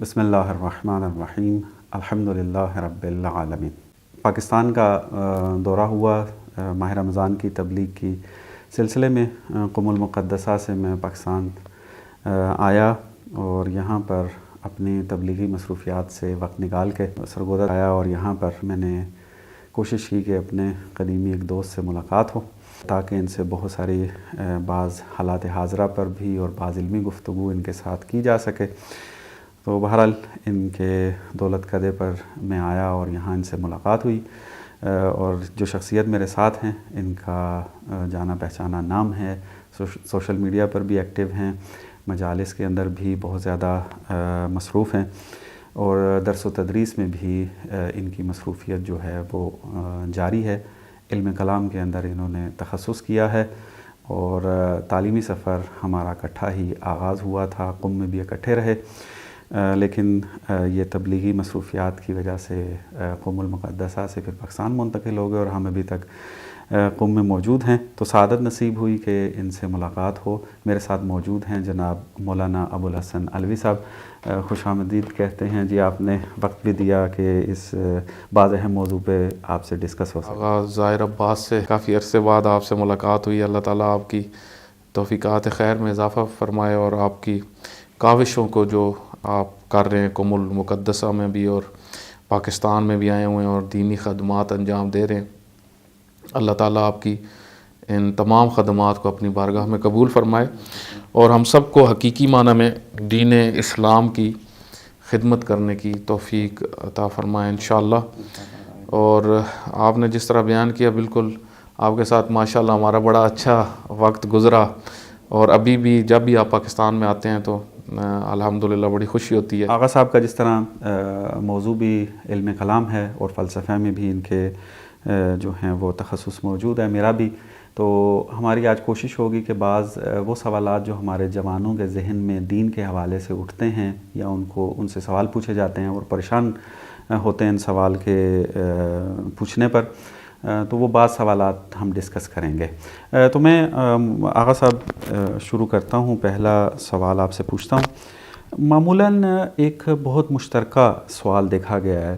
بسم اللہ الرحمن الرحیم الحمدللہ رب العالمین۔ پاکستان کا دورہ ہوا ماہ رمضان کی تبلیغ کی سلسلے میں۔ قم المقدسہ سے میں پاکستان آیا اور یہاں پر اپنی تبلیغی مصروفیات سے وقت نکال کے سرگودہ آیا، اور یہاں پر میں نے کوشش کی کہ اپنے قدیمی ایک دوست سے ملاقات ہو تاکہ ان سے بہت ساری بعض حالات حاضرہ پر بھی اور بعض علمی گفتگو ان کے ساتھ کی جا سکے۔ تو بہرحال ان کے دولت کدے پر میں آیا اور یہاں ان سے ملاقات ہوئی، اور جو شخصیت میرے ساتھ ہیں ان کا جانا پہچانا نام ہے، سوشل میڈیا پر بھی ایکٹیو ہیں، مجالس کے اندر بھی بہت زیادہ مصروف ہیں، اور درس و تدریس میں بھی ان کی مصروفیت جو ہے وہ جاری ہے۔ علم کلام کے اندر انہوں نے تخصص کیا ہے، اور تعلیمی سفر ہمارا اکٹھا ہی آغاز ہوا تھا، قم میں بھی اکٹھے رہے، لیکن یہ تبلیغی مصروفیات کی وجہ سے قم المقدسہ سے پھر پاکستان منتقل ہو گئے، اور ہم ابھی تک قم میں موجود ہیں۔ تو سعادت نصیب ہوئی کہ ان سے ملاقات ہو۔ میرے ساتھ موجود ہیں جناب مولانا ابوالحسن علوی صاحب۔ خوش آمدید کہتے ہیں جی، آپ نے وقت بھی دیا کہ اس بعض اہم موضوع پہ آپ سے ڈسکس ہو سکے۔ ظاہر عباس سے کافی عرصے بعد آپ سے ملاقات ہوئی۔ اللہ تعالیٰ آپ کی توفیقات خیر میں اضافہ فرمائے، اور آپ کی کاوشوں کو جو آپ کر رہے ہیں قم المقدسہ میں بھی اور پاکستان میں بھی آئے ہوئے ہیں اور دینی خدمات انجام دے رہے ہیں، اللہ تعالیٰ آپ کی ان تمام خدمات کو اپنی بارگاہ میں قبول فرمائے، اور ہم سب کو حقیقی معنی میں دین اسلام کی خدمت کرنے کی توفیق عطا فرمائے انشاءاللہ۔ اور آپ نے جس طرح بیان کیا، بالکل آپ کے ساتھ ماشاءاللہ ہمارا بڑا اچھا وقت گزرا، اور ابھی بھی جب بھی آپ پاکستان میں آتے ہیں تو الحمدللہ بڑی خوشی ہوتی ہے۔ آغا صاحب کا جس طرح موضوع بھی علم کلام ہے اور فلسفہ میں بھی ان کے جو ہیں وہ تخصص موجود ہے، میرا بھی، تو ہماری آج کوشش ہوگی کہ بعض وہ سوالات جو ہمارے جوانوں کے ذہن میں دین کے حوالے سے اٹھتے ہیں یا ان سے سوال پوچھے جاتے ہیں اور پریشان ہوتے ہیں ان سوال کے پوچھنے پر، تو وہ بعض سوالات ہم ڈسکس کریں گے۔ تو میں آغا صاحب شروع کرتا ہوں، پہلا سوال آپ سے پوچھتا ہوں۔ معمولاً ایک بہت مشترکہ سوال دیکھا گیا ہے،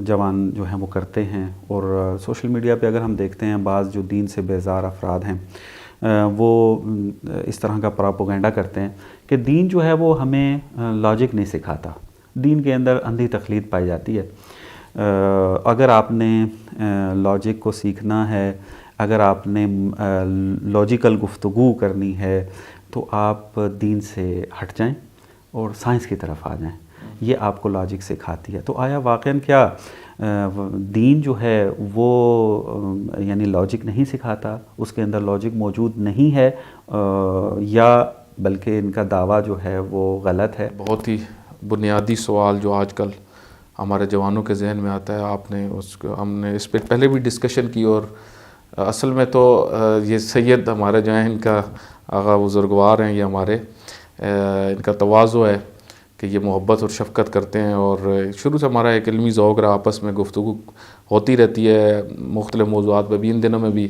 جوان جو ہیں وہ کرتے ہیں، اور سوشل میڈیا پہ اگر ہم دیکھتے ہیں بعض جو دین سے بیزار افراد ہیں وہ اس طرح کا پراپوگنڈا کرتے ہیں کہ دین جو ہے وہ ہمیں لاجک نہیں سکھاتا، دین کے اندر اندھی تقلید پائی جاتی ہے۔ اگر آپ نے لاجک کو سیکھنا ہے، اگر آپ نے لاجیکل گفتگو کرنی ہے تو آپ دین سے ہٹ جائیں اور سائنس کی طرف آ جائیں، یہ آپ کو لاجک سکھاتی ہے۔ تو آیا واقعاً کیا دین جو ہے وہ یعنی لاجک نہیں سکھاتا، اس کے اندر لاجک موجود نہیں ہے، یا بلکہ ان کا دعویٰ جو ہے وہ غلط ہے؟ بہت ہی بنیادی سوال جو آج کل ہمارے جوانوں کے ذہن میں آتا ہے، ہم نے اس پہ پہلے بھی ڈسکشن کی، اور اصل میں تو یہ سید ہمارے جو ہیں ان کا آغا بزرگوار ہیں، یہ ہمارے ان کا تواضع ہے کہ یہ محبت اور شفقت کرتے ہیں، اور شروع سے ہمارا ایک علمی ذوق رہا، آپس میں گفتگو ہوتی رہتی ہے مختلف موضوعات پہ بھی۔ ان دنوں میں بھی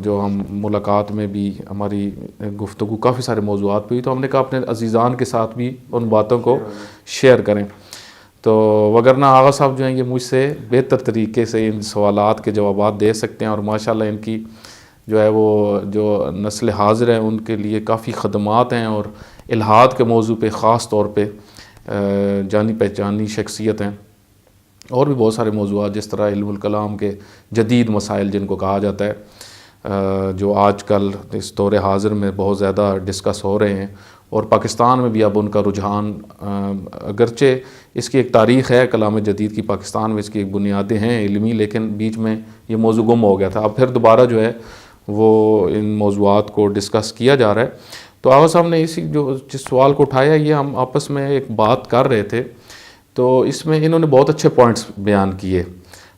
جو ہم ملاقات میں بھی ہماری گفتگو کافی سارے موضوعات پہ ہوئی، تو ہم نے کہا اپنے عزیزان کے ساتھ بھی ان باتوں کو شیئر کریں۔ تو وگرنہ آغا صاحب جو ہیں یہ مجھ سے بہتر طریقے سے ان سوالات کے جوابات دے سکتے ہیں، اور ماشاءاللہ ان کی جو ہے وہ جو نسل حاضر ہیں ان کے لیے کافی خدمات ہیں، اور الہاد کے موضوع پہ خاص طور پہ جانی پہچانی شخصیت ہیں، اور بھی بہت سارے موضوعات جس طرح علم الکلام کے جدید مسائل جن کو کہا جاتا ہے، جو آج کل اس دور حاضر میں بہت زیادہ ڈسکس ہو رہے ہیں، اور پاکستان میں بھی اب ان کا رجحان، اگرچہ اس کی ایک تاریخ ہے کلام جدید کی، پاکستان میں اس کی ایک بنیادیں ہیں علمی، لیکن بیچ میں یہ موضوع گم ہو گیا تھا، اب پھر دوبارہ جو ہے وہ ان موضوعات کو ڈسکس کیا جا رہا ہے۔ تو آغا صاحب نے جس سوال کو اٹھایا، یہ ہم آپس میں ایک بات کر رہے تھے، تو اس میں انہوں نے بہت اچھے پوائنٹس بیان کیے،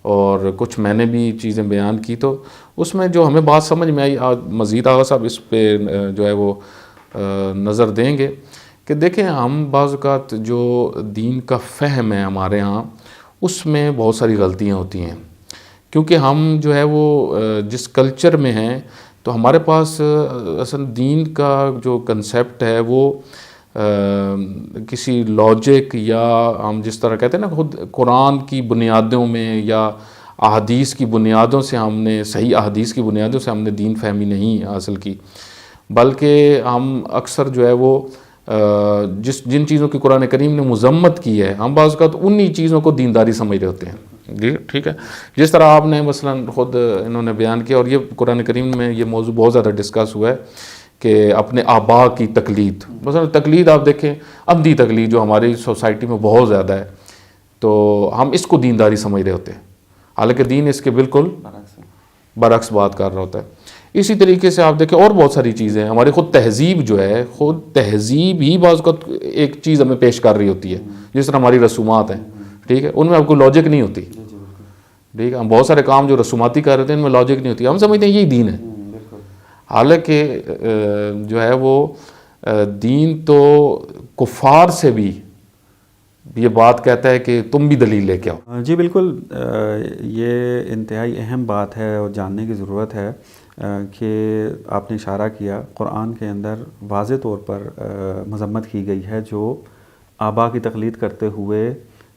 اور کچھ میں نے بھی چیزیں بیان کی، تو اس میں جو ہمیں بات سمجھ میں آئی، مزید آغا صاحب اس پہ جو ہے وہ نظر دیں گے کہ دیکھیں ہم بعض اوقات جو دین کا فہم ہے ہمارے ہاں، اس میں بہت ساری غلطیاں ہوتی ہیں، کیونکہ ہم جو ہے وہ جس کلچر میں ہیں، تو ہمارے پاس اصل دین کا جو کنسیپٹ ہے وہ کسی لاجک یا ہم جس طرح کہتے ہیں نا خود قرآن کی بنیادوں میں یا احادیث کی بنیادوں سے ہم نے صحیح احادیث کی بنیادوں سے ہم نے دین فہمی نہیں حاصل کی، بلکہ ہم اکثر جو ہے وہ جن چیزوں کی قرآن کریم نے مذمت کی ہے ہم بعض اوقات انہی چیزوں کو دینداری سمجھ رہے ہوتے ہیں. جی ٹھیک ہے. جس طرح آپ نے مثلا خود انہوں نے بیان کیا، اور یہ قرآن کریم میں یہ موضوع بہت زیادہ ڈسکس ہوا ہے کہ اپنے آبا کی تقلید. مثلا تقلید آپ دیکھیں، عمدی تقلید جو ہماری سوسائٹی میں بہت زیادہ ہے، تو ہم اس کو دینداری سمجھ رہے ہوتے ہیں، حالانکہ دین اس کے بالکل برعکس بات کر رہا ہوتا ہے. اسی طریقے سے آپ دیکھیں اور بہت ساری چیزیں ہیں. ہماری خود تہذیب جو ہے، خود تہذیب ہی بعض اوقات ایک چیز ہمیں پیش کر رہی ہوتی ہے. جس طرح ہماری رسومات ہیں، ٹھیک ہے، ان میں آپ کو لاجک نہیں ہوتی. ٹھیک ہے، ہم بہت سارے کام جو رسوماتی کر رہے ہیں ان میں لاجک نہیں ہوتی، ہم سمجھتے ہیں یہی دین ہے. حالانکہ جو ہے وہ دین تو کفار سے بھی یہ بات کہتا ہے کہ تم بھی دلیل لے کے آؤ. جی بالکل، یہ انتہائی اہم بات ہے اور جاننے کی ضرورت ہے کہ آپ نے اشارہ کیا قرآن کے اندر واضح طور پر مذمت کی گئی ہے جو آبا کی تقلید کرتے ہوئے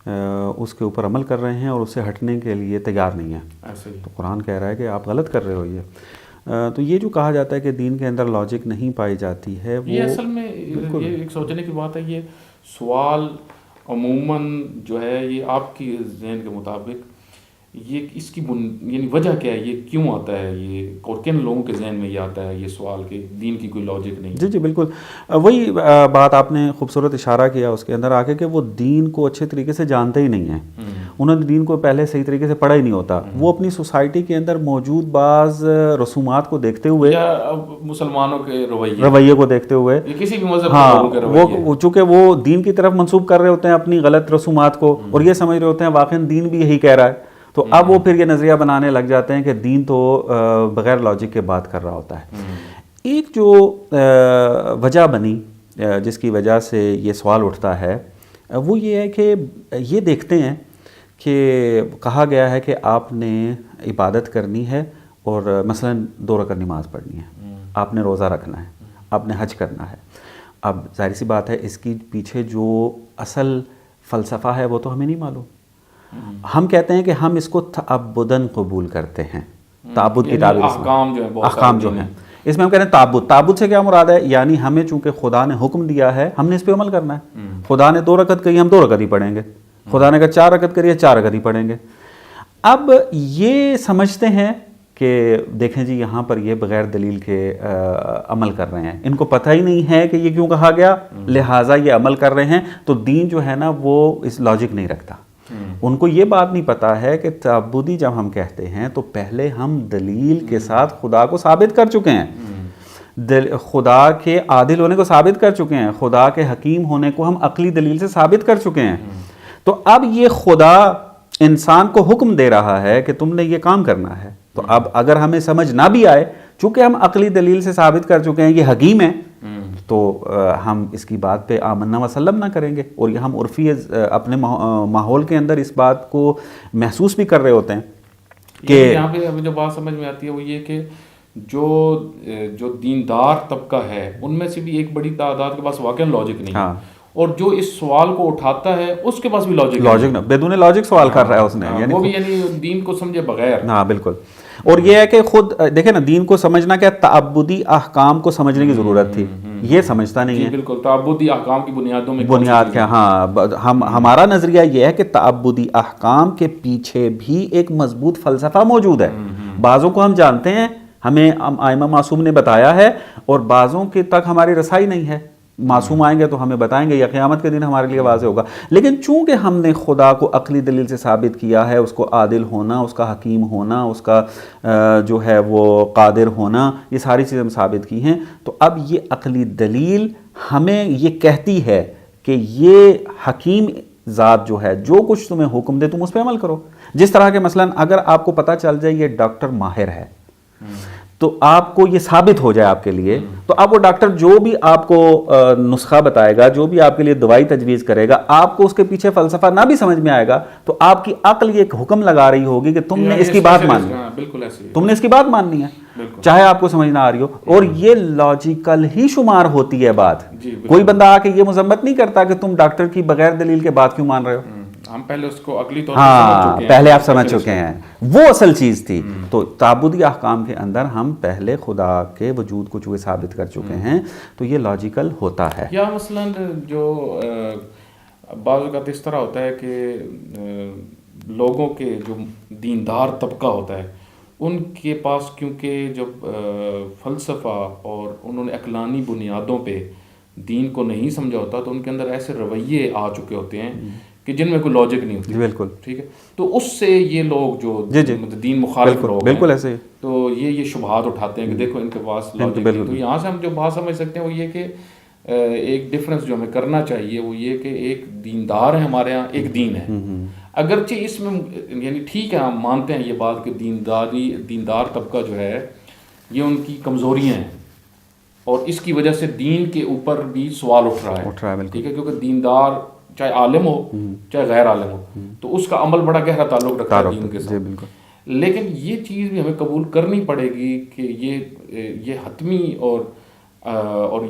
اس کے اوپر عمل کر رہے ہیں اور اس سے ہٹنے کے لیے تیار نہیں ہیں. تو قرآن کہہ رہا ہے کہ آپ غلط کر رہے ہو. تو یہ جو کہا جاتا ہے کہ دین کے اندر لاجک نہیں پائی جاتی ہے، وہ یہ اصل میں یہ ایک سوچنے کی بات ہے. یہ سوال عموماً جو ہے یہ آپ کی ذہن کے مطابق یہ اس کی یعنی وجہ کیا ہے، یہ کیوں آتا ہے، یہ اور کن لوگوں کے ذہن میں یہ آتا ہے یہ سوال کہ دین کی کوئی لاجک نہیں؟ جی بالکل، وہی بات آپ نے خوبصورت اشارہ کیا اس کے اندر آ کے کہ وہ دین کو اچھے طریقے سے جانتے ہی نہیں ہیں. انہوں نے دین کو پہلے صحیح طریقے سے پڑھا ہی نہیں ہوتا. وہ اپنی سوسائٹی کے اندر موجود بعض رسومات کو دیکھتے ہوئے یا مسلمانوں کے رویے کو دیکھتے ہوئے، کسی بھی مذہب کے لوگوں کے رویے، وہ چونکہ وہ دین کی طرف منسوب کر رہے ہوتے ہیں اپنی غلط رسومات کو، اور یہ سمجھ رہے ہوتے ہیں واقعاً دین بھی یہی کہہ رہا ہے. تو اب وہ پھر یہ نظریہ بنانے لگ جاتے ہیں کہ دین تو بغیر لاجک کے بات کر رہا ہوتا ہے. ایک جو وجہ بنی جس کی وجہ سے یہ سوال اٹھتا ہے وہ یہ ہے کہ یہ دیکھتے ہیں کہ کہا گیا ہے کہ آپ نے عبادت کرنی ہے اور مثلا 2 رکعت نماز پڑھنی ہے، آپ نے روزہ رکھنا ہے، آپ نے حج کرنا ہے. اب ظاہر سی بات ہے اس کی پیچھے جو اصل فلسفہ ہے وہ تو ہمیں نہیں معلوم. ہم کہتے ہیں کہ ہم اس کو تعبداً قبول کرتے ہیں. تعبد کی تعبیر، احکام جو ہیں اس میں ہم کہتے ہیں تعبد. تعبد سے کیا مراد ہے؟ یعنی ہمیں چونکہ خدا نے حکم دیا ہے ہم نے اس پہ عمل کرنا ہے. خدا نے 2 رکعت کہی، ہم 2 رکعت ہی پڑھیں گے. خدا نے کہا 4 رکعت کریے، 4 رکعت ہی پڑھیں گے. اب یہ سمجھتے ہیں کہ دیکھیں جی یہاں پر یہ بغیر دلیل کے عمل کر رہے ہیں، ان کو پتہ ہی نہیں ہے کہ یہ کیوں کہا گیا، لہٰذا یہ عمل کر رہے ہیں. تو دین جو ہے نا وہ اس لاجک نہیں رکھتا. ان کو یہ بات نہیں پتا ہے کہ تعبدی جب ہم کہتے ہیں تو پہلے ہم دلیل کے ساتھ خدا کو ثابت کر چکے ہیں، خدا کے عادل ہونے کو ثابت کر چکے ہیں، خدا کے حکیم ہونے کو ہم عقلی دلیل سے ثابت کر چکے ہیں. تو اب یہ خدا انسان کو حکم دے رہا ہے کہ تم نے یہ کام کرنا ہے. تو اب اگر ہمیں سمجھ نہ بھی آئے، چونکہ ہم عقلی دلیل سے ثابت کر چکے ہیں یہ حکیم ہے، تو ہم اس کی بات پہ آمنا وسلم نہ کریں گے. اور یہ ہم عرفی اپنے ماحول کے اندر اس بات کو محسوس بھی کر رہے ہوتے ہیں کہ یہاں پہ جو بات سمجھ میں آتی ہے وہ یہ کہ جو دیندار طبقہ ہے ان میں سے بھی ایک بڑی تعداد کے پاس واقعی لاجک نہیں ہے، اور جو اس سوال کو اٹھاتا ہے اس کے پاس بھی لاجک نہ، بیدون لاجک سوال کر رہا ہے اس نے، وہ بھی یعنی دین کو سمجھے بغیر. ہاں بالکل. اور یہ ہے کہ خود دیکھیں نا، دین کو سمجھنا کیا، تعبدی احکام کو سمجھنے کی ضرورت تھی، یہ سمجھتا نہیں ہے. بالکل، تعبدی احکام کی بنیادوں میں بنیاد کیا. ہاں ہمارا نظریہ یہ ہے کہ تعبدی احکام کے پیچھے بھی ایک مضبوط فلسفہ موجود ہے. بعضوں کو ہم جانتے ہیں، ہمیں ائمہ معصوم نے بتایا ہے، اور بعضوں کے تک ہماری رسائی نہیں ہے. معصوم آئیں گے تو ہمیں بتائیں گے، یا قیامت کے دن ہمارے لیے واضح ہوگا. لیکن چونکہ ہم نے خدا کو عقلی دلیل سے ثابت کیا ہے، اس کو عادل ہونا، اس کا حکیم ہونا، اس کا جو ہے وہ قادر ہونا، یہ ساری چیزیں ہم ثابت کی ہیں، تو اب یہ عقلی دلیل ہمیں یہ کہتی ہے کہ یہ حکیم ذات جو ہے جو کچھ تمہیں حکم دے تم اس پہ عمل کرو. جس طرح کے مثلا اگر آپ کو پتہ چل جائے یہ ڈاکٹر ماہر ہے، تو آپ کو یہ ثابت ہو جائے آپ کے لیے، تو اب وہ ڈاکٹر جو بھی آپ کو نسخہ بتائے گا، جو بھی آپ کے لیے دوائی تجویز کرے گا، آپ کو اس کے پیچھے فلسفہ نہ بھی سمجھ میں آئے گا تو آپ کی عقل یہ ایک حکم لگا رہی ہوگی کہ تم نے اس کی بات ماننی ہے، بالکل ایسے تم نے اس کی بات ماننی ہے، چاہے آپ کو سمجھ نہ آ رہی ہو. اور یہ لاجیکل ہی شمار ہوتی ہے بات. کوئی بندہ آ کے یہ مذمت نہیں کرتا کہ تم ڈاکٹر کی بغیر دلیل کے بات کیوں مان رہے ہو. ہم پہلے اس کو اگلی طور پر سمجھ چکے ہیں، پہلے آپ سمجھ چکے ہیں، وہ اصل چیز تھی. تو تعبدی احکام کے اندر ہم پہلے خدا کے وجود کو چونکہ ثابت کر چکے ہیں تو یہ لاجیکل ہوتا ہے. یا مثلا جو بعض اوقات اس طرح ہوتا ہے کہ لوگوں کے جو دیندار طبقہ ہوتا ہے ان کے پاس کیونکہ جب فلسفہ اور انہوں نے عقلانی بنیادوں پہ دین کو نہیں سمجھا ہوتا تو ان کے اندر ایسے رویے آ چکے ہوتے ہیں کہ جن میں کوئی لاجک نہیں ہوتی. بالکل ٹھیک ہے. تو اس سے یہ لوگ جو دین مخالف لوگ بالکل ایسے تو یہ شبہات اٹھاتے ہیں کہ دیکھو ان کے پاس لاجک نہیں. تو یہاں سے ہم جو بات سمجھ سکتے ہیں وہ یہ کہ ایک ڈفرنس جو ہمیں کرنا چاہیے وہ یہ کہ ایک دیندار ہے ہمارے ہاں، ایک دین ہے. اگرچہ اس میں یعنی ٹھیک ہے ہم مانتے ہیں یہ بات کہ دیندار طبقہ جو ہے یہ ان کی کمزوریاں ہیں اور اس کی وجہ سے دین کے اوپر بھی سوال اٹھ رہا ہے. ٹھیک ہے. کیونکہ دیندار چاہے عالم ہو چاہے غیر عالم ہو تو اس کا عمل بڑا گہرا تعلق رکھتا ہے دین کے ساتھ. لیکن یہ چیز بھی ہمیں قبول کرنی پڑے گی کہ یہ حتمی اور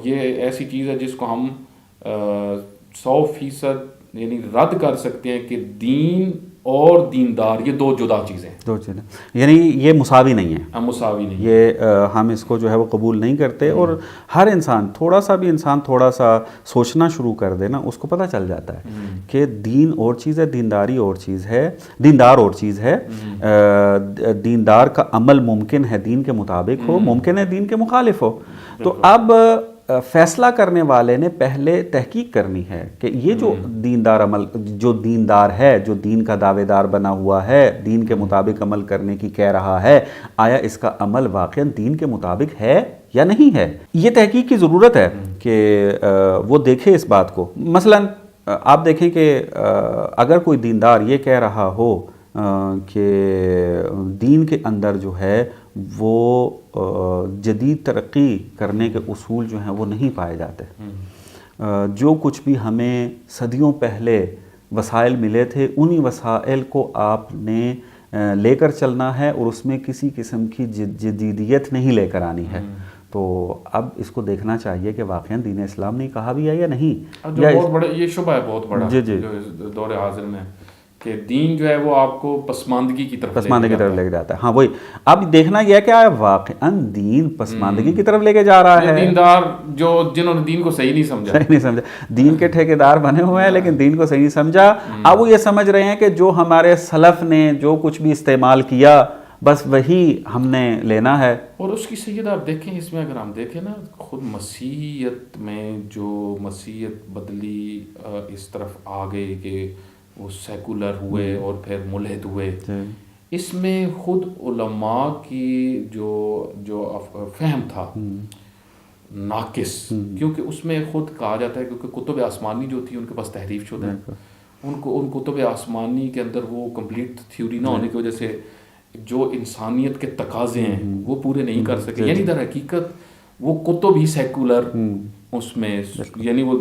یہ ایسی چیز ہے جس کو ہم 100% یعنی رد کر سکتے ہیں کہ دین اور دیندار یہ دو جدا چیزیں ہیں. دو چیزیں یعنی یہ مساوی نہیں ہے. مساوی نہیں، یہ ہم اس کو جو ہے وہ قبول نہیں کرتے. اور ہر انسان تھوڑا سا سوچنا شروع کر دے نا اس کو پتہ چل جاتا ہے کہ دین اور چیز ہے، دینداری اور چیز ہے، دیندار اور چیز ہے. دیندار کا عمل ممکن ہے دین کے مطابق ہو، ممکن ہے دین کے مخالف ہو. تو اب فیصلہ کرنے والے نے پہلے تحقیق کرنی ہے کہ یہ جو دیندار عمل، جو دیندار ہے، جو دین کا دعوے دار بنا ہوا ہے، دین کے مطابق عمل کرنے کی کہہ رہا ہے، آیا اس کا عمل واقعاً دین کے مطابق ہے یا نہیں ہے. یہ تحقیق کی ضرورت ہے کہ وہ دیکھے اس بات کو. مثلاً آپ دیکھیں کہ اگر کوئی دیندار یہ کہہ رہا ہو کہ دین کے اندر جو ہے وہ جدید ترقی کرنے کے اصول جو ہیں وہ نہیں پائے جاتے، جو کچھ بھی ہمیں صدیوں پہلے وسائل ملے تھے انہی وسائل کو آپ نے لے کر چلنا ہے اور اس میں کسی قسم کی جدیدیت نہیں لے کر آنی ہے. تو اب اس کو دیکھنا چاہیے کہ واقعاً دین اسلام نے کہا بھی ہے یا نہیں. بہت بڑا یہ شبہ ہے، بہت بڑا جو دور حاضر میں کہ دین جو ہے وہ آپ کو پسماندگی کی طرف لے کے جاتا ہے. ہاں وہی اب دیکھنا یہ ہے کہ آیا واقعاً دین پسماندگی کی طرف لے کے جا رہا ہے. دیندار جنہوں نے دین کو صحیح نہیں سمجھا، دین کے ٹھیکیدار بنے ہوئے ہیں لیکن دین کو صحیح نہیں سمجھا. اب وہ یہ سمجھ رہے ہیں کہ جو ہمارے سلف نے جو کچھ بھی استعمال کیا بس وہی ہم نے لینا ہے. اور اس کی سید آپ دیکھیں اس میں اگر ہم دیکھیں نا خود مسیحیت میں جو مسیحیت بدلی اس طرف آ گئی کہ وہ سیکولر ہوئے اور پھر ملحد ہوئے، اس میں خود علماء کی جو فہم تھا ناقص، کیونکہ اس میں خود کہا جاتا ہے کیونکہ کتب آسمانی جو تھی ان کے پاس تحریف شدہ ہے، ان کتب آسمانی کے اندر وہ کمپلیٹ تھیوری نہ ہونے کی وجہ سے جو انسانیت کے تقاضے ہیں وہ پورے نہیں کر سکے. یعنی در حقیقت وہ کتب ہی سیکولر اس میں یعنی وہ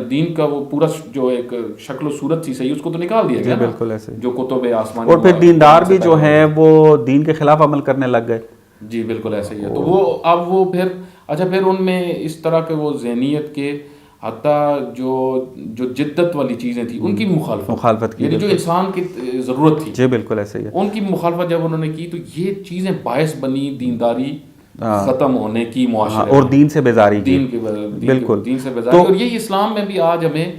دین کا وہ پورا جو ایک شکل و صورت تھی صحیح اس کو تو نکال دیا گیا. بالکل ایسے جو کتب آسمانی اور پھر دیندار بھی جو ہیں وہ دین کے خلاف عمل کرنے لگ گئے. جی بالکل ایسے ہی ہے. تو وہ اب وہ پھر پھر ان میں اس طرح کے وہ ذہنیت کے حتیٰ جو جدت والی چیزیں تھیں ان کی مخالفت کی، یعنی جو انسان کی ضرورت تھی. جی بالکل ایسے ہی ہے. ان کی مخالفت جب انہوں نے کی تو یہ چیزیں باعث بنی دینداری ختم ہونے کی، معاشرے اور دین سے بیزاری کی. بالکل دین سے بیزاری. اور یہ اسلام میں بھی آج ہمیں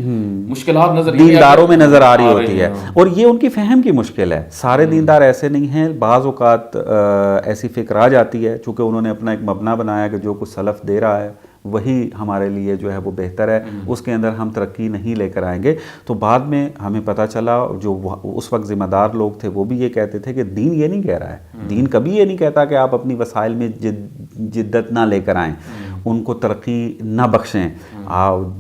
مشکلات نظر دینداروں میں نظر آ رہی ہوتی ہے. اور یہ ان کی فہم کی مشکل ہے. سارے دیندار ایسے نہیں ہیں. بعض اوقات ایسی فکر آ جاتی ہے چونکہ انہوں نے اپنا ایک مبنا بنایا کہ جو کچھ سلف دے رہا ہے وہی ہمارے لیے جو ہے وہ بہتر ہے، اس کے اندر ہم ترقی نہیں لے کر آئیں گے. تو بعد میں ہمیں پتہ چلا جو اس وقت ذمہ دار لوگ تھے وہ بھی یہ کہتے تھے کہ دین یہ نہیں کہہ رہا ہے، دین کبھی یہ نہیں کہتا کہ آپ اپنی وسائل میں جدت نہ لے کر آئیں. ان کو ترقی نہ بخشیں.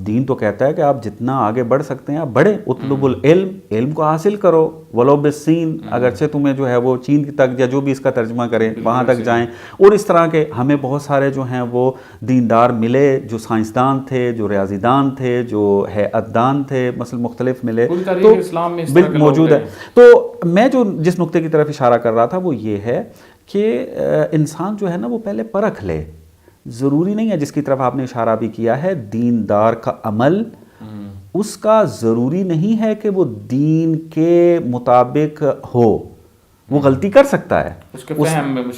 دین تو کہتا ہے کہ آپ جتنا آگے بڑھ سکتے ہیں آپ بڑھیں. اطلب العلم، علم کو حاصل کرو ولو بالسین، اگرچہ تمہیں جو ہے وہ چین تک یا جو بھی اس کا ترجمہ کریں وہاں تک جائیں. اور اس طرح کے ہمیں بہت سارے جو ہیں وہ دیندار ملے، جو سائنسدان تھے، جو ریاضی دان تھے، جو ہیئت دان تھے، مثلا مختلف ملے تو اسلام میں اس طرح کے موجود ہے. تو میں جو جس نقطے کی طرف اشارہ کر رہا تھا وہ یہ ہے کہ انسان جو ہے نا وہ پہلے پرکھ لے. ضروری نہیں ہے، جس کی طرف آپ نے اشارہ بھی کیا ہے، دیندار کا عمل اس کا ضروری نہیں ہے کہ وہ دین کے مطابق ہو. وہ غلطی کر سکتا ہے، اس کے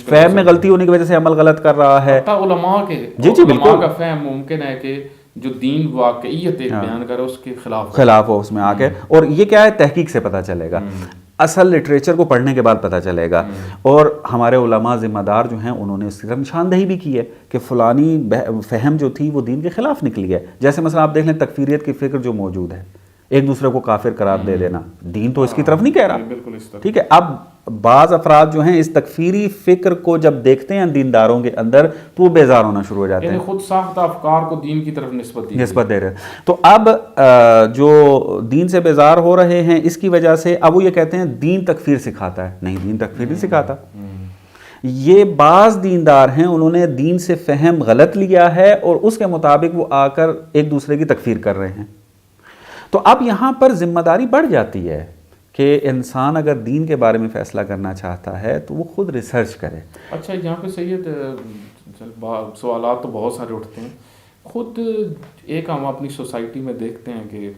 فہم میں غلطی ہونے کی وجہ سے عمل غلط کر رہا ہے. علماء کے علماء کا فہم ممکن ہے کہ جو دین واقعیت ایک بیان کرے اس کے خلاف ہو اس میں آ کے. اور یہ کیا ہے، تحقیق سے پتہ چلے گا، اصل لٹریچر کو پڑھنے کے بعد پتہ چلے گا. اور ہمارے علماء ذمہ دار جو ہیں انہوں نے اس کی نشاندہی بھی کی ہے کہ فلانی فہم جو تھی وہ دین کے خلاف نکلی ہے. جیسے مثلا آپ دیکھ لیں تکفیریت کی فکر جو موجود ہے، ایک دوسرے کو کافر قرار دے دینا، دین تو اس کی طرف نہیں کہہ رہا. ٹھیک ہے، اب بعض افراد جو ہیں اس تکفیری فکر کو جب دیکھتے ہیں دینداروں کے اندر تو وہ بیزار ہونا شروع ہو جاتے ہیں، خود ساختہ افکار کو دین کی طرف نسبت دے رہے ہیں. تو اب جو دین سے بیزار ہو رہے ہیں اس کی وجہ سے اب وہ یہ کہتے ہیں دین تکفیر سکھاتا ہے. نہیں، دین تکفیر نہیں سکھاتا. یہ بعض دیندار ہیں، انہوں نے دین سے فہم غلط لیا ہے اور اس کے مطابق وہ آ کر ایک دوسرے کی تکفیر کر رہے ہیں. تو اب یہاں پر ذمہ داری بڑھ جاتی ہے کہ انسان اگر دین کے بارے میں فیصلہ کرنا چاہتا ہے تو وہ خود ریسرچ کرے. اچھا، یہاں پہ سید سوالات تو بہت سارے اٹھتے ہیں. خود ایک ہم اپنی سوسائٹی میں دیکھتے ہیں کہ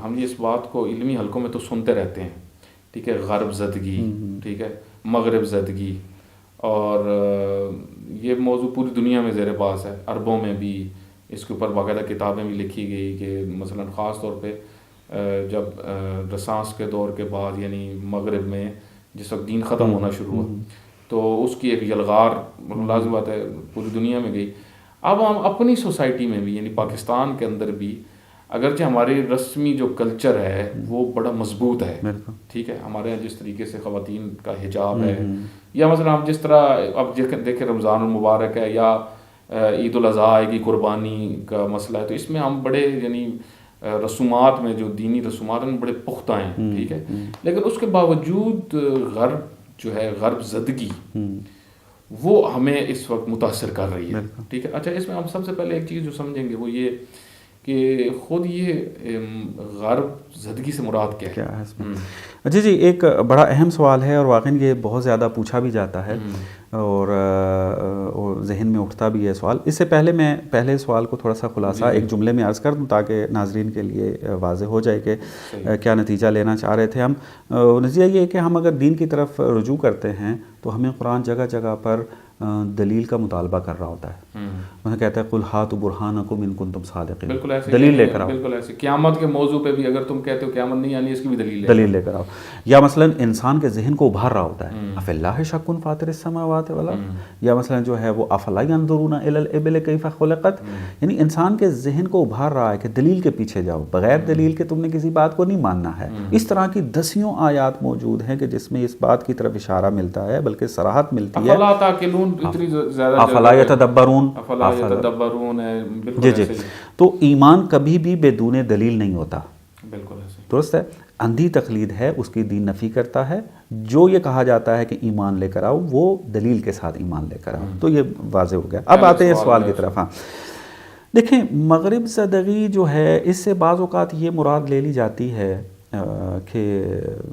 ہم اس بات کو علمی حلقوں میں تو سنتے رہتے ہیں، ٹھیک ہے، غرب زدگی، ٹھیک ہے، مغرب زدگی، اور یہ موضوع پوری دنیا میں زیر بحث ہے. عربوں میں بھی اس کے اوپر باقاعدہ کتابیں بھی لکھی گئی کہ مثلا خاص طور پہ جب رنسانس کے دور کے بعد، یعنی مغرب میں جس وقت دین ختم ہونا شروع ہوا تو اس کی ایک یلغار لازم بات ہے پوری دنیا میں گئی. اب ہم اپنی سوسائٹی میں بھی، یعنی پاکستان کے اندر بھی، اگرچہ ہماری رسمی جو کلچر ہے وہ بڑا مضبوط ہے، ٹھیک ہے، ہمارے یہاں جس طریقے سے خواتین کا حجاب ہے، یا مثلا ہم جس طرح اب دیکھیں رمضان المبارک ہے یا عید الاضحیٰ کی قربانی کا مسئلہ ہے، تو اس میں ہم بڑے یعنی رسومات میں جو دینی رسومات ہیں بڑے پختہ ہیں، ٹھیک ہے. لیکن اس کے باوجود غرب جو ہے، غرب زدگی، وہ ہمیں اس وقت متاثر کر رہی ہے، ٹھیک ہے. اچھا، اس میں ہم سب سے پہلے ایک چیز جو سمجھیں گے وہ یہ کہ خود یہ غرب زدگی سے مراد کیا ہے اس میں. جی، ایک بڑا اہم سوال ہے اور واقعی یہ بہت زیادہ پوچھا بھی جاتا ہے اور ذہن میں اٹھتا بھی ہے سوال. اس سے پہلے میں پہلے سوال کو تھوڑا سا خلاصہ ایک جملے میں عرض کر دوں تاکہ ناظرین کے لیے واضح ہو جائے کہ کیا نتیجہ لینا چاہ رہے تھے ہم. نتیجہ یہ ہے کہ ہم اگر دین کی طرف رجوع کرتے ہیں تو ہمیں قرآن جگہ جگہ پر دلیل کا مطالبہ کر رہا ہوتا ہے. وہ کہتا ہے قل ہاتوا برہانکم ان کنتم صادقین، دلیل لے کر آؤ. بالکل ایسے قیامت کے موضوع پہ بھی اگر تم کہتے ہو قیامت نہیں آنی، اس کی بھی دلیل لے کر آؤ. یا مثلا انسان کے ذہن کو ابھار رہا ہوتا ہے اف اللہ شک فاطر السماوات والارض، یا مثلا جو ہے وہ افلا ينظرون الى الابل کیف خلقت، یعنی انسان کے ذہن کو ابھار رہا ہے کہ دلیل کے پیچھے جاؤ، بغیر دلیل کے تم نے کسی بات کو نہیں ماننا ہے. اس طرح کی دسیوں آیات موجود ہیں کہ جس میں اس بات کی طرف اشارہ ملتا ہے، بلکہ صراحت ملتی ہے. افلا تعقلون، اتنی زیادہ افلا یتدبرون، افلا یتدبرون ہے. جی. تو ایمان کبھی بھی بے دون دلیل نہیں ہوتا. بالکل ایسے درست ہے. اندھی تقلید ہے، اس کی دین نفی کرتا ہے. جو یہ کہا جاتا ہے کہ ایمان لے کر آؤ، وہ دلیل کے ساتھ ایمان لے کر آؤ. تو یہ واضح ہو گیا. اب آتے ہیں سوال کی طرف. ہاں دیکھیں، مغرب زدگی جو ہے اس سے بعض اوقات یہ مراد لے لی جاتی ہے کہ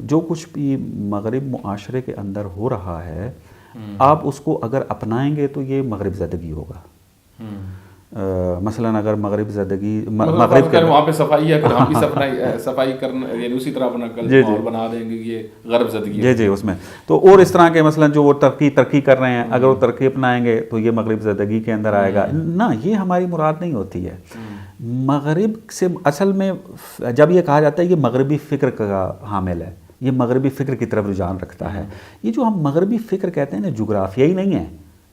جو کچھ بھی مغرب معاشرے کے اندر ہو رہا ہے آپ اس کو اگر اپنائیں گے تو یہ مغرب زدگی ہوگا. مثلا اگر مغرب زدگی مغرب کے وہاں پہ صفائی ہے، اگر ہم بھی صفائی کرنا یعنی اسی طرح اپنا ماحول بنا دیں گے، یہ غرب زدگی ہے. جی اس میں تو اور اس طرح کے مثلا جو وہ ترقی کر رہے ہیں اگر وہ ترقی اپنائیں گے تو یہ مغرب زدگی کے اندر آئے گا. نہ، یہ ہماری مراد نہیں ہوتی ہے. مغرب سے اصل میں جب یہ کہا جاتا ہے یہ مغربی فکر کا حامل ہے، یہ مغربی فکر کی طرف رجحان رکھتا ہے. یہ جو ہم مغربی فکر کہتے ہیں نا، جغرافیائی نہیں ہے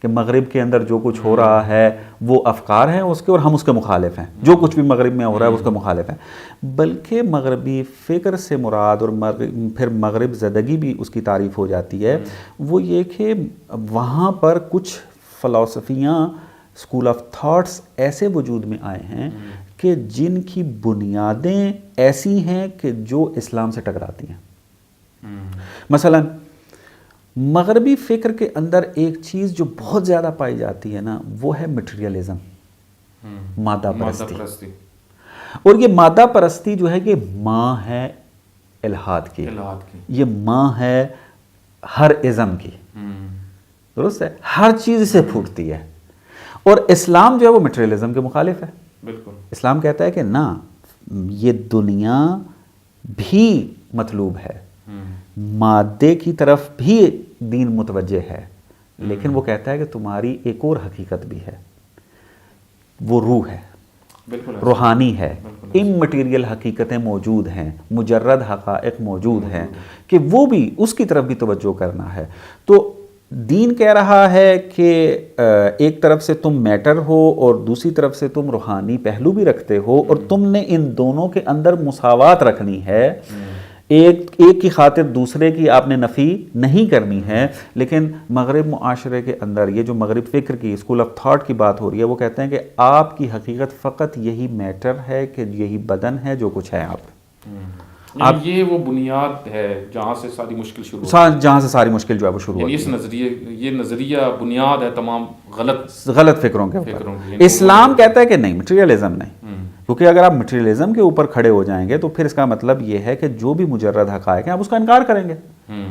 کہ مغرب کے اندر جو کچھ ہو رہا ہے وہ افکار ہیں اس کے اور ہم اس کے مخالف ہیں، جو کچھ بھی مغرب میں ہو رہا ہے اس کے مخالف ہیں، بلکہ مغربی فکر سے مراد اور پھر مغرب زدگی بھی اس کی تعریف ہو جاتی ہے. وہ یہ کہ وہاں پر کچھ فلسفیاں اسکول آف تھاٹس ایسے وجود میں آئے ہیں کہ جن کی بنیادیں ایسی ہیں کہ جو اسلام سے ٹکراتی ہیں. مثلا مغربی فکر کے اندر ایک چیز جو بہت زیادہ پائی جاتی ہے نا وہ ہے مٹیریلزم، مادہ پرستی. اور یہ مادہ پرستی جو ہے یہ ماں ہے الحاد کی، یہ ماں ہے ہر ازم کی. درست ہے، ہر چیز سے پھوٹتی ہے. اور اسلام جو ہے وہ مٹیریلزم کے مخالف ہے. بالکل. اسلام کہتا ہے کہ نہ، یہ دنیا بھی مطلوب ہے، مادے کی طرف بھی دین متوجہ ہے، لیکن وہ کہتا ہے کہ تمہاری ایک اور حقیقت بھی ہے، وہ روح ہے، روحانی ہے. امٹیریل حقیقتیں موجود ہیں، مجرد حقائق موجود ہیں کہ وہ بھی اس کی طرف بھی توجہ کرنا ہے. تو دین کہہ رہا ہے کہ ایک طرف سے تم میٹر ہو اور دوسری طرف سے تم روحانی پہلو بھی رکھتے ہو، اور تم نے ان دونوں کے اندر مساوات رکھنی ہے. ایک کی خاطر دوسرے کی آپ نے نفی نہیں کرنی ہے. لیکن مغرب معاشرے کے اندر یہ جو مغرب فکر کی اسکول آف تھاٹ کی بات ہو رہی ہے، وہ کہتے ہیں کہ آپ کی حقیقت فقط یہی میٹر ہے کہ یہی بدن ہے جو کچھ ہے. آپ یہ وہ بنیاد ہے جہاں سے ساری مشکل شروع جہاں سے ساری مشکل جو ہے وہ شروع ہوتی ہے. یہ نظریہ بنیاد ہے تمام غلط فکروں کے اوپر. اسلام کہتا ہے کہ نہیں، مٹیریلزم نہیں. کیونکہ اگر آپ مٹیریلزم کے اوپر کھڑے ہو جائیں گے تو پھر اس کا مطلب یہ ہے کہ جو بھی مجرد حقائق ہیں آپ اس کا انکار کریں گے.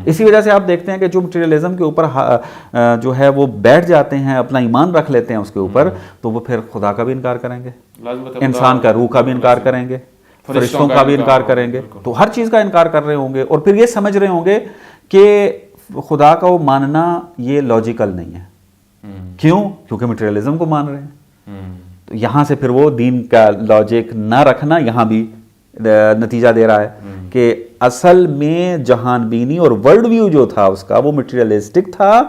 اسی وجہ سے آپ دیکھتے ہیں کہ جو مٹیریلزم کے اوپر جو ہے وہ بیٹھ جاتے ہیں، اپنا ایمان رکھ لیتے ہیں اس کے اوپر، تو وہ پھر خدا کا بھی انکار کریں گے، انسان کا روح کا بھی انکار کریں گے، فرشتوں کا بھی انکار کریں گے. تو ہر چیز کا انکار کر رہے ہوں گے، اور پھر یہ سمجھ رہے ہوں گے کہ خدا کا وہ ماننا یہ لاجیکل نہیں ہے. کیوں؟ کیونکہ مٹیریلزم کو مان رہے ہیں. تو یہاں سے پھر وہ دین کا لاجک نہ رکھنا یہاں بھی نتیجہ دے رہا ہے کہ اصل میں جہان بینی اور ورلڈ ویو جو تھا اس کا وہ مٹیریلسٹک تھا.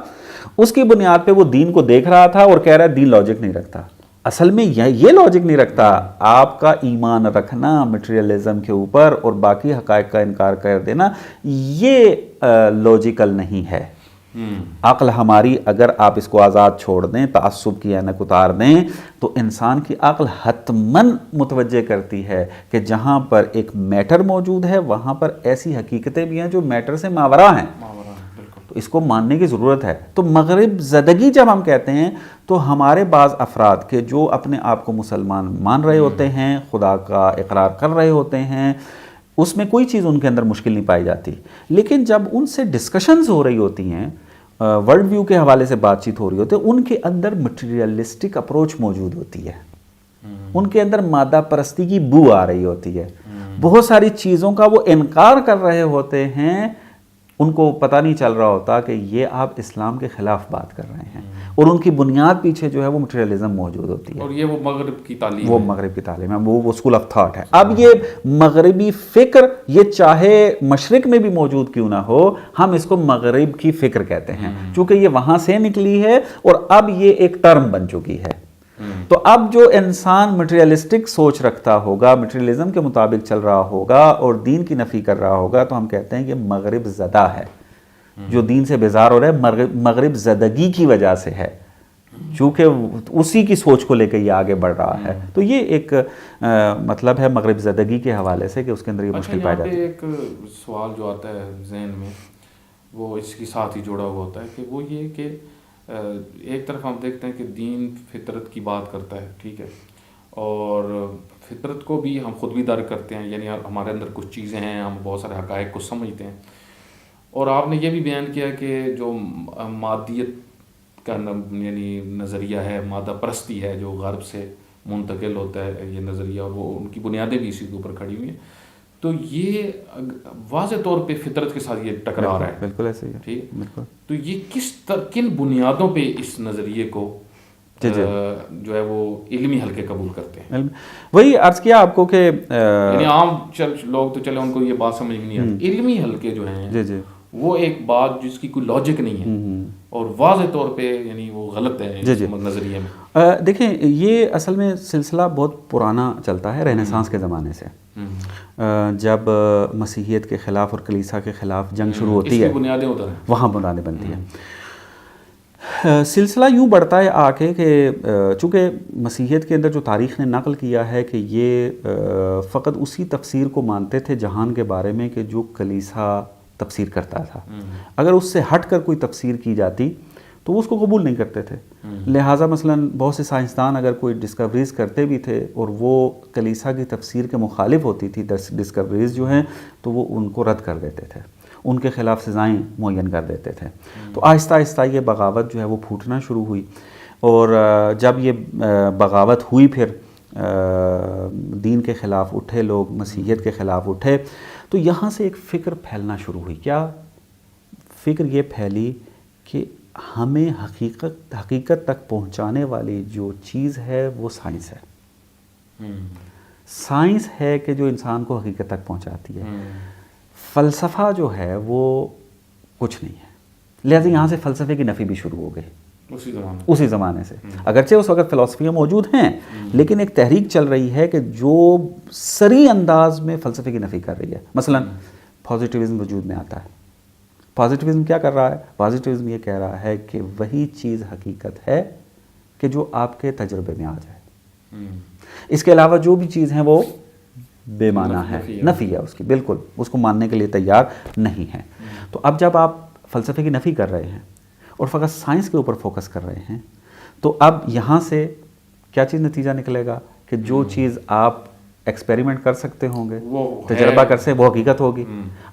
اس کی بنیاد پہ وہ دین کو دیکھ رہا تھا اور کہہ رہا ہے دین لاجک نہیں رکھتا. اصل میں یہ لاجک نہیں رکھتا. آپ کا ایمان رکھنا مٹیریلزم کے اوپر اور باقی حقائق کا انکار کر دینا یہ لاجیکل نہیں ہے. عقل ہماری اگر آپ اس کو آزاد چھوڑ دیں، تعصب کی اینک اتار دیں، تو انسان کی عقل حتماً متوجہ کرتی ہے کہ جہاں پر ایک میٹر موجود ہے وہاں پر ایسی حقیقتیں بھی ہیں جو میٹر سے ماورا ہیں. تو اس کو ماننے کی ضرورت ہے. تو مغرب زدگی جب ہم کہتے ہیں تو ہمارے بعض افراد کے جو اپنے آپ کو مسلمان مان رہے ہوتے ہیں، خدا کا اقرار کر رہے ہوتے ہیں، اس میں کوئی چیز ان کے اندر مشکل نہیں پائی جاتی. لیکن جب ان سے ڈسکشنز ہو رہی ہوتی ہیں، ورلڈ ویو کے حوالے سے بات چیت ہو رہی ہوتی ہے، ان کے اندر مٹیریلسٹک اپروچ موجود ہوتی ہے. ان کے اندر مادہ پرستی کی بو آ رہی ہوتی ہے. بہت ساری چیزوں کا وہ انکار کر رہے ہوتے ہیں. ان کو پتہ نہیں چل رہا ہوتا کہ یہ آپ اسلام کے خلاف بات کر رہے ہیں، اور ان کی بنیاد پیچھے جو ہے وہ مٹیریلزم موجود ہوتی ہے. اور یہ وہ مغرب کی تعلیم وہ مغرب کی تعلیم ہے، وہ اسکول آف تھاٹ ہے. اب یہ مغربی فکر یہ چاہے مشرق میں بھی موجود کیوں نہ ہو، ہم اس کو مغرب کی فکر کہتے ہیں چونکہ یہ وہاں سے نکلی ہے اور اب یہ ایک ٹرم بن چکی ہے. تو اب جو انسان مٹیریلسٹک سوچ رکھتا ہوگا، مٹیریلزم کے مطابق چل رہا ہوگا اور دین کی نفی کر رہا ہوگا، تو ہم کہتے ہیں کہ مغرب زدہ ہے. جو دین سے بیزار ہو رہا ہے مغرب زدگی کی وجہ سے ہے، چونکہ اسی کی سوچ کو لے کے یہ آگے بڑھ رہا ہے. تو یہ ایک مطلب ہے مغرب زدگی کے حوالے سے کہ اس کے اندر یہ مشکل پائی جاتی ہے. ایک سوال جو آتا ہے ذہن میں وہ اس کے ساتھ ہی جڑا ہوا ہوتا ہے کہ وہ یہ کہ ایک طرف ہم دیکھتے ہیں کہ دین فطرت کی بات کرتا ہے، ٹھیک ہے، اور فطرت کو بھی ہم خود بھی درک کرتے ہیں، یعنی ہمارے اندر کچھ چیزیں ہیں، ہم بہت سارے حقائق کو سمجھتے ہیں. اور آپ نے یہ بھی بیان کیا کہ جو مادیت کا یعنی نظریہ ہے، مادہ پرستی ہے جو غرب سے منتقل ہوتا ہے یہ نظریہ، اور وہ ان کی بنیادیں بھی اسی کے اوپر کھڑی ہوئی ہیں. تو یہ واضح طور پہ فطرت کے ساتھ یہ ٹکرا رہا ہے. بالکل ایسے ہی ہے. ٹھیک ہے. تو یہ کن بنیادوں پہ اس نظریے کو جو ہے وہ علمی حلقے قبول کرتے ہیں؟ وہی عرض کیا آپ کو کہ یعنی عام لوگ تو چلے ان کو یہ بات سمجھ میں نہیں آتی. علمی حلقے جو ہیں وہ ایک بات جس کی کوئی لاجک نہیں ہے اور واضح طور پہ یعنی وہ غلط ہے نظریے میں. دیکھیں یہ اصل میں سلسلہ بہت پرانا چلتا ہے، رینیسانس کے زمانے سے. جب مسیحیت کے خلاف اور کلیسا کے خلاف جنگ شروع ہوتی ہے، بنیادیں ادھر وہاں بنیادیں بنتی ہیں. سلسلہ یوں بڑھتا ہے آگے کہ چونکہ مسیحیت کے اندر جو تاریخ نے نقل کیا ہے کہ یہ فقط اسی تفسیر کو مانتے تھے جہان کے بارے میں کہ جو کلیسا تفسیر کرتا تھا. اگر اس سے ہٹ کر کوئی تفسیر کی جاتی تو وہ اس کو قبول نہیں کرتے تھے. لہٰذا مثلاً بہت سے سائنسدان اگر کوئی ڈسکوریز کرتے بھی تھے اور وہ کلیسا کی تفسیر کے مخالف ہوتی تھی ڈسکوریز جو ہیں تو وہ ان کو رد کر دیتے تھے, ان کے خلاف سزائیں معین کر دیتے تھے. تو آہستہ آہستہ یہ بغاوت جو ہے وہ پھوٹنا شروع ہوئی, اور جب یہ بغاوت ہوئی پھر دین کے خلاف اٹھے لوگ, مسیحیت کے خلاف اٹھے, تو یہاں سے ایک فکر پھیلنا شروع ہوئی. کیا فکر یہ پھیلی کہ ہمیں حقیقت تک پہنچانے والی جو چیز ہے وہ سائنس ہے. سائنس ہے کہ جو انسان کو حقیقت تک پہنچاتی ہے. فلسفہ جو ہے وہ کچھ نہیں ہے. لہذا یہاں سے فلسفے کی نفی بھی شروع ہو گئی اسی زمانے سے. اگرچہ اس وقت فلسفیاں موجود ہیں لیکن ایک تحریک چل رہی ہے کہ جو سری انداز میں فلسفے کی نفی کر رہی ہے. مثلا پازیٹیوزم وجود میں آتا ہے. پازیٹیوزم کیا کر رہا ہے؟ پازیٹیوزم یہ کہہ رہا ہے کہ وہی چیز حقیقت ہے کہ جو آپ کے تجربے میں آ جائے. اس کے علاوہ جو بھی چیز ہیں وہ بے معنی ہے, نفی ہے اس کی, بالکل اس کو ماننے کے لیے تیار نہیں ہے. تو اب جب آپ فلسفے کی نفی کر رہے ہیں اور فقط سائنس کے اوپر فوکس کر رہے ہیں تو اب یہاں سے کیا چیز نتیجہ نکلے گا کہ جو چیز آپ ایکسپیریمنٹ کر سکتے ہوں گے, تجربہ کر سے, وہ حقیقت ہوگی.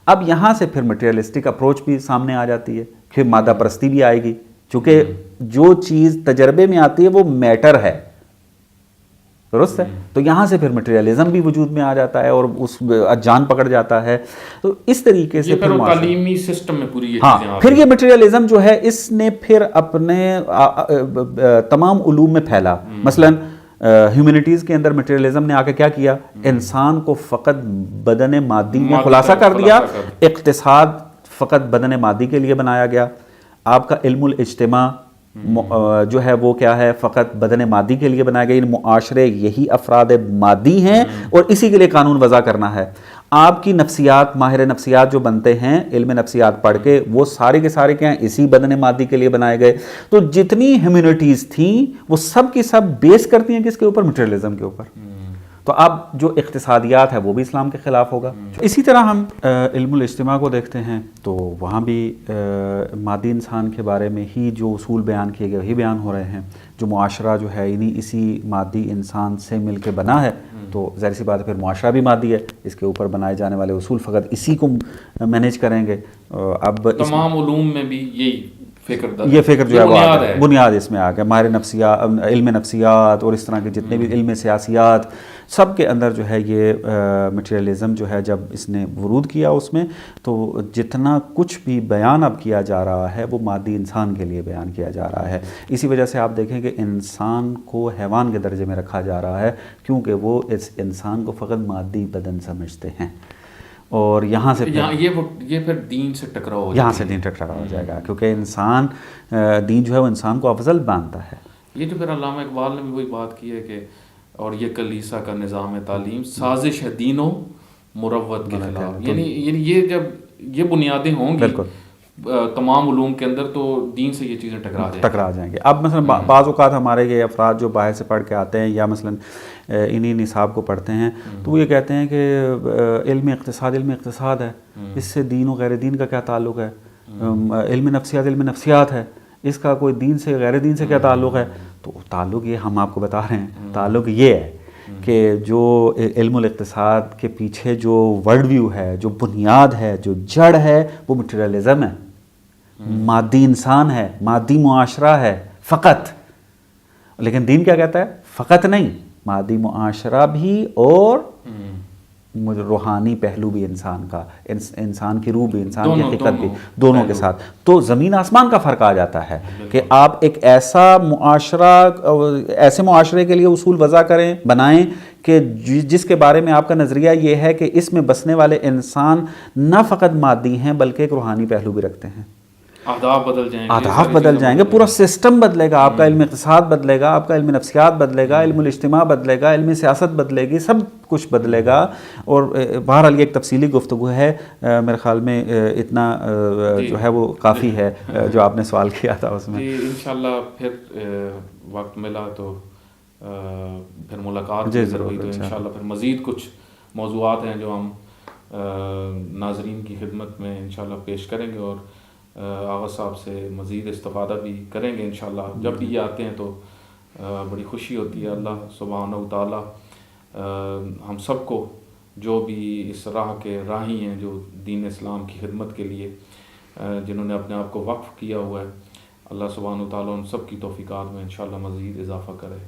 اب یہاں سے پھر مٹیریلسٹک اپروچ بھی سامنے آ جاتی ہے, پھر مادہ پرستی بھی آئے گی, چونکہ جو چیز تجربے میں آتی ہے وہ میٹر ہے, درست ہے. تو یہاں سے پھر مٹیریلزم بھی وجود میں آ جاتا ہے اور اس جان پکڑ جاتا ہے. تو اس طریقے سے پھر تعلیمی سسٹم میں پوری پھر یہ مٹیریلزم جو ہے اس نے پھر اپنے تمام علوم میں پھیلا. مثلا ہیومینٹیز کے اندر مٹیریلزم نے آ کے کیا کیا, انسان کو فقط بدن مادی میں خلاصہ کر دیا. اقتصاد فقط بدن مادی کے لیے بنایا گیا. آپ کا علم الاجتماع جو ہے وہ کیا ہے, فقط بدن مادی کے لیے بنایا گیا. معاشرے یہی افراد مادی ہیں اور اسی کے لیے قانون وضع کرنا ہے. آپ کی نفسیات, ماہر نفسیات جو بنتے ہیں علم نفسیات پڑھ کے, وہ سارے کے سارے کیا ہیں, اسی بدن مادی کے لیے بنائے گئے. تو جتنی ہیومینٹیز تھیں وہ سب کی سب بیس کرتی ہیں کس کے اوپر, مٹیریلزم کے اوپر. تو اب جو اقتصادیات ہے وہ بھی اسلام کے خلاف ہوگا. اسی طرح ہم علم الاجتماع کو دیکھتے ہیں تو وہاں بھی مادی انسان کے بارے میں ہی جو اصول بیان کیے گئے وہی بیان ہو رہے ہیں. جو معاشرہ جو ہے اسی مادی انسان سے مل کے بنا ہے, تو ظاہر سی بات ہے پھر معاشرہ بھی مادی ہے, اس کے اوپر بنائے جانے والے اصول فقط اسی کو مینیج کریں گے. اب تمام علوم میں بھی یہ فکر جو ہے بنیاد اس میں آ گیا. ماہر نفسیات, علم نفسیات اور اس طرح کے جتنے بھی علم سیاسیات, سب کے اندر جو ہے یہ مٹیریلزم جو ہے جب اس نے ورود کیا اس میں, تو جتنا کچھ بھی بیان اب کیا جا رہا ہے وہ مادی انسان کے لیے بیان کیا جا رہا ہے. اسی وجہ سے آپ دیکھیں کہ انسان کو حیوان کے درجے میں رکھا جا رہا ہے, کیونکہ وہ اس انسان کو فقط مادی بدن سمجھتے ہیں. اور یہاں سے یہ پھر دین سے ٹکراؤ ہو یہاں سے دین ٹکراؤ ہو جائے گا, کیونکہ انسان دین جو ہے وہ انسان کو افضل مانتا ہے. یہ جو پھر علامہ اقبال نے بھی وہی بات کی ہے کہ اور یہ کلیسا کا نظام تعلیم سازش ہے دین و مروت کے خلاف. یعنی یہ جب یہ بنیادیں ہوں گی تمام علوم کے اندر تو دین سے یہ چیزیں ٹکرا جائیں گے. اب مثلا بعض اوقات ہمارے یہ افراد جو باہر سے پڑھ کے آتے ہیں یا مثلا انہی نصاب کو پڑھتے ہیں تو وہ یہ کہتے ہیں کہ علم اقتصاد ہے, اس سے دین و غیر دین کا کیا تعلق ہے. علم نفسیات ہے, اس کا کوئی دین سے غیر دین سے کیا تعلق ہے. تو تعلق یہ ہم آپ کو بتا رہے ہیں, تعلق یہ ہے کہ جو علم الاقتصاد کے پیچھے جو ورلڈ ویو ہے, جو بنیاد ہے, جو جڑ ہے, وہ مٹیریلزم ہے, مادی انسان ہے, مادی معاشرہ ہے فقط. لیکن دین کیا کہتا ہے, فقط نہیں, مادی معاشرہ بھی اور روحانی پہلو بھی انسان کا, انسان کی روح بھی, انسان کی حقیقت بھی, دونوں کے ساتھ. تو زمین آسمان کا فرق آ جاتا ہے کہ آپ ایک ایسا معاشرہ, ایسے معاشرے کے لیے اصول وضع کریں, بنائیں کہ جس کے بارے میں آپ کا نظریہ یہ ہے کہ اس میں بسنے والے انسان نہ فقط مادی ہیں بلکہ ایک روحانی پہلو بھی رکھتے ہیں. اہداف بدل جائیں گے، اہداف بدل جائیں گے، پورا سسٹم بدلے گا، آپ کا علم اقتصاد بدلے گا، آپ کا علم نفسیات بدلے گا، علم الاجتماع بدلے گا، علم سیاست بدلے گی، سب کچھ بدلے گا. اور بہرحال یہ ایک تفصیلی گفتگو ہے، میرے خیال میں اتنا جو ہے وہ کافی ہے جو آپ نے سوال کیا تھا اس میں. جی انشاءاللہ پھر وقت ملا تو پھر ملاقات جی ضرور ہوئی تو ضرور انشاءاللہ پھر مزید کچھ موضوعات ہیں جو ہم ناظرین کی خدمت میں انشاءاللہ پیش کریں گے، اور آغا صاحب سے مزید استفادہ بھی کریں گے انشاءاللہ. جب بھی یہ آتے ہیں تو بڑی خوشی ہوتی ہے. اللہ سبحانہ و تعالیٰ ہم سب کو جو بھی اس راہ کے راہی ہیں، جو دین اسلام کی خدمت کے لیے جنہوں نے اپنے آپ کو وقف کیا ہوا ہے، اللہ سبحانہ و تعالیٰ ان سب کی توفیقات میں انشاءاللہ مزید اضافہ کرے.